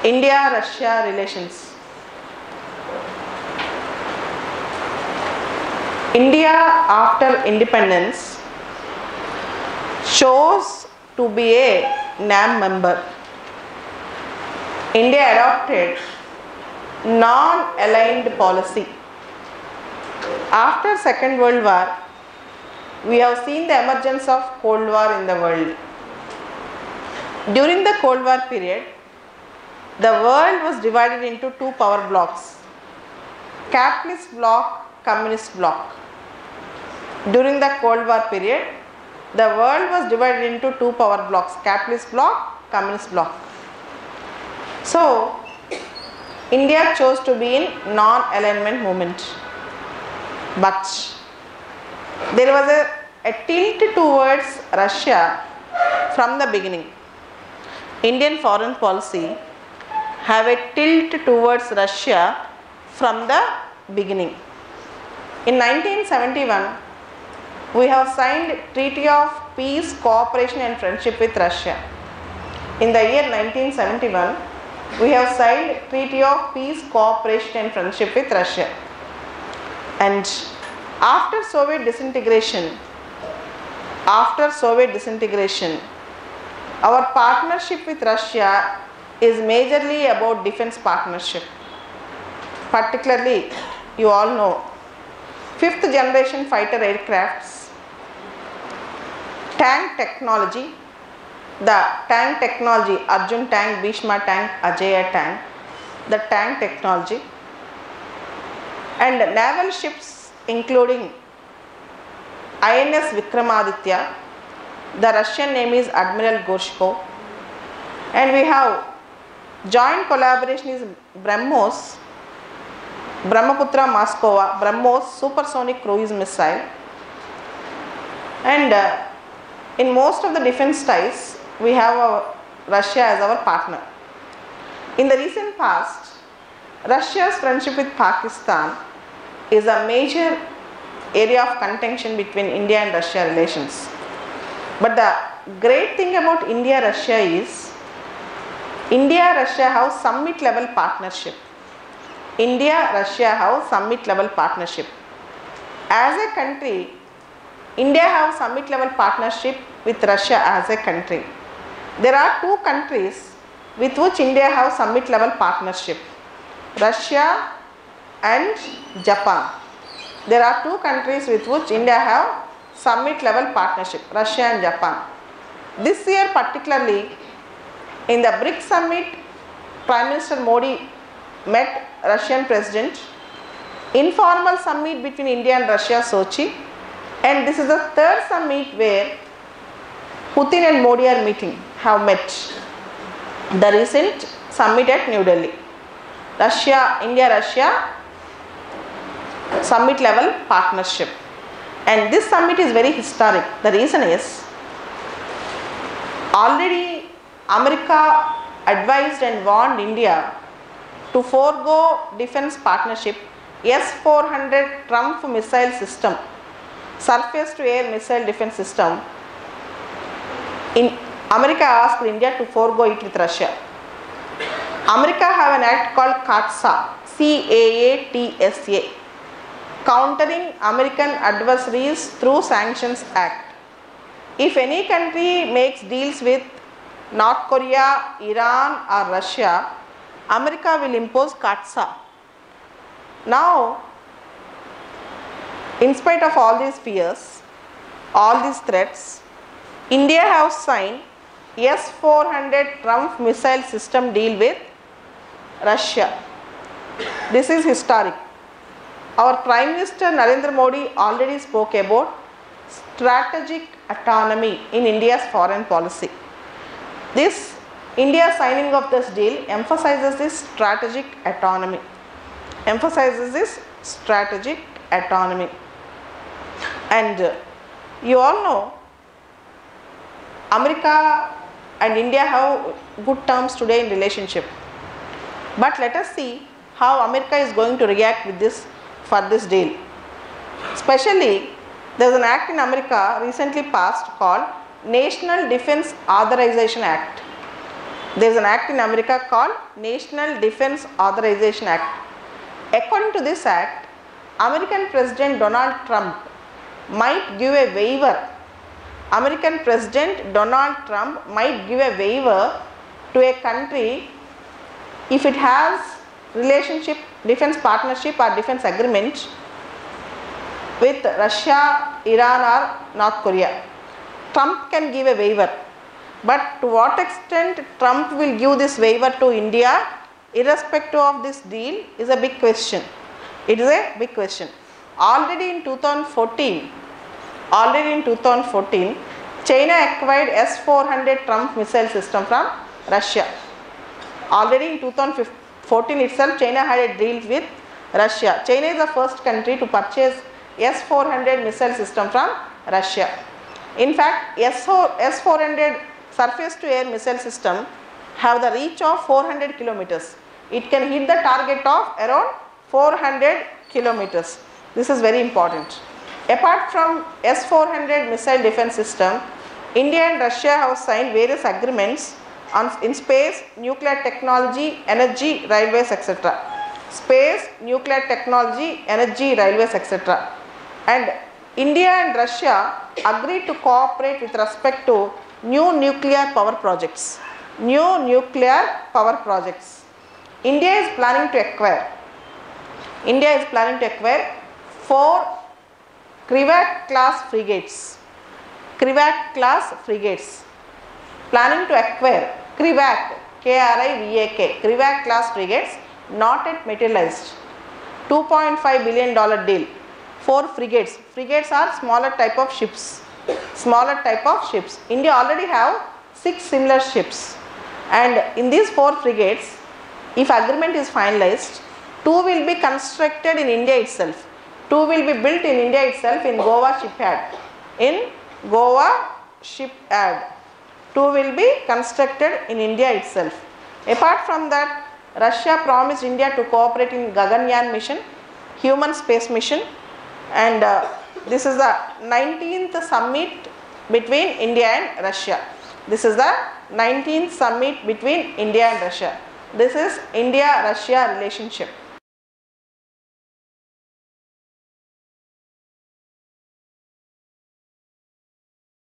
India-Russia relations. India after independence chose to be a NAM member. India adopted non-aligned policy. After Second World War, we have seen the emergence of Cold War in the world. During the Cold War period, the world was divided into two power blocks, capitalist bloc, communist bloc. During the Cold War period, the world was divided into two power blocks, capitalist bloc, communist bloc. So, India chose to be in non-alignment movement, but there was a tilt towards Russia from the beginning. Indian foreign policy have a tilt towards Russia from the beginning. In 1971, we have signed Treaty of Peace, Cooperation and Friendship with Russia. In the year 1971, we have signed Treaty of Peace, Cooperation and Friendship with Russia. And after Soviet disintegration, our partnership with Russia is majorly about defense partnership. Particularly, you all know, 5th generation fighter aircrafts, tank technology, the tank technology, Arjun tank, Bhishma tank, Ajaya tank, the tank technology, and naval ships including INS Vikramaditya, the Russian name is Admiral Gorshkov, and we have joint collaboration is BrahMos, Brahmaputra Moskova, BrahMos supersonic cruise missile, and in most of the defense ties we have Russia as our partner. In the recent past, Russia's friendship with Pakistan is a major area of contention between India and Russia relations. But the great thing about India-Russia is, India-Russia have summit level partnership. India-Russia have summit level partnership. As a country, India have summit level partnership with Russia as a country. There are two countries with which India have summit level partnership, Russia and Japan. There are two countries with which India have summit level partnership, Russia and Japan. This year particularly, in the BRICS summit, Prime Minister Modi met Russian President. Informal summit between India and Russia, Sochi, and this is the third summit where Putin and Modi are meeting, have met. The recent summit at New Delhi. Russia, India-Russia summit level partnership, and this summit is very historic. The reason is, already America advised and warned India to forego defense partnership S-400 Trump missile system, surface to air missile defense system. America asked India to forego it with Russia. America have an act called CAATSA, C-A-A-T-S-A, Countering American Adversaries Through Sanctions Act. If any country makes deals with North Korea, Iran or Russia, America will impose CAATSA. Now, in spite of all these fears, all these threats, India has signed S-400 Trump missile system deal with Russia. This is historic. Our Prime Minister Narendra Modi already spoke about strategic autonomy in India's foreign policy. This India signing of this deal emphasizes this strategic autonomy. And you all know, America and India have good terms today in relationship. But let us see how America is going to react with this for this deal. Especially, there is an act in America recently passed called National Defense Authorization Act. There is an act in America called National Defense Authorization Act. According to this act, American President Donald Trump might give a waiver. American President Donald Trump might give a waiver to a country if it has relationship, defense partnership or defense agreement with Russia, Iran or North Korea. Trump can give a waiver, but to what extent Trump will give this waiver to India irrespective of this deal is a big question. It is a big question. Already in 2014, China acquired S-400 Trump missile system from Russia. Already in 2014 itself, China had a deal with Russia. China is the first country to purchase S-400 missile system from Russia. In fact, S-400 surface to air missile system have the reach of 400 kilometers. It can hit the target of around 400 kilometers. This is very important. Apart from S-400 missile defense system, India and Russia have signed various agreements in space, nuclear technology, energy, railways, etc. Space, nuclear technology, energy, railways, etc. And India and Russia agreed to cooperate with respect to new nuclear power projects. India is planning to acquire 4 Krivat class frigates. Planning to acquire Krivat, K-R-I-V-A-K, Krivat class frigates, not yet materialized. $2.5 billion deal. 4 frigates. Frigates are smaller type of ships. India already have 6 similar ships. And in these 4 frigates, if agreement is finalized, 2 will be constructed in India itself. 2 will be built in India itself in Goa shipyard. 2 will be constructed in India itself. Apart from that, Russia promised India to cooperate in Gaganyaan mission, human space mission, and this is the 19th summit between India and Russia. This is the 19th summit between India and Russia. This is India-Russia relationship.